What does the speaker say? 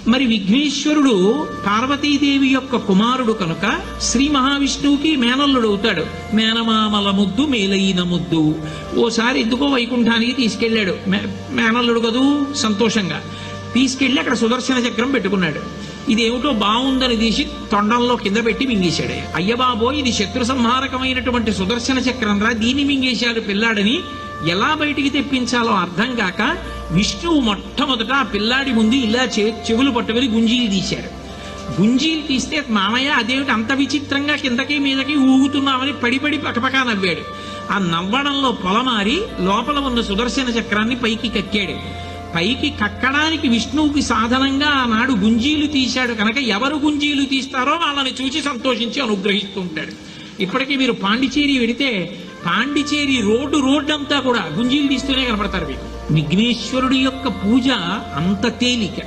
మరి విఘ్నేశ్వరుడు పార్వతీదేవి యొక్క కుమారుడు కనుక శ్రీ మహావిష్ణువుకి మేనల్లుడు అవుతాడు. మేనమామల ముద్దు మేలైన ముద్దు. ఓసారి ఎందుకో వైకుంఠానికి తీసుకెళ్లాడు. మేనల్లుడు కదూ సంతోషంగా తీసుకెళ్లి అక్కడ సుదర్శన చక్రం పెట్టుకున్నాడు. ఇదేమిటో బాగుందని తీసి తొండంలో కింద పెట్టి మింగేశాడు. అయ్యబాబో, ఇది శత్రు సంహారకమైనటువంటి సుదర్శన చక్రం రా, దీన్ని మింగేశాడు పిల్లాడని ఎలా బయటికి తెప్పించాలో అర్థం కాక విష్ణువు మొట్టమొదట ఆ పిల్లాడి ముందు ఇలా చెవులు పట్టుకుని గుంజీలు తీశాడు. గుంజీలు తీస్తే మామయ్య అదేమిటి అంత విచిత్రంగా కిందకి మీదకి ఊగుతున్నామని పడి పకపకా నవ్వాడు. ఆ నవ్వడంలో పొలమారి లోపల ఉన్న సుదర్శన చక్రాన్ని పైకి కక్కాడు. పైకి కక్కడానికి విష్ణువుకి సాధనంగా ఆనాడు గుంజీలు తీశాడు కనుక ఎవరు గుంజీలు తీస్తారో వాళ్ళని చూసి సంతోషించి అనుగ్రహిస్తూ ఉంటాడు. ఇప్పటికీ మీరు పాండిచేరి వెడితే పాండిచేరి రోడ్డు అంతా కూడా గుంజీలు తీస్తూనే కనపడతారు మీకు. విఘ్నేశ్వరుడి యొక్క పూజ అంత తేలిక.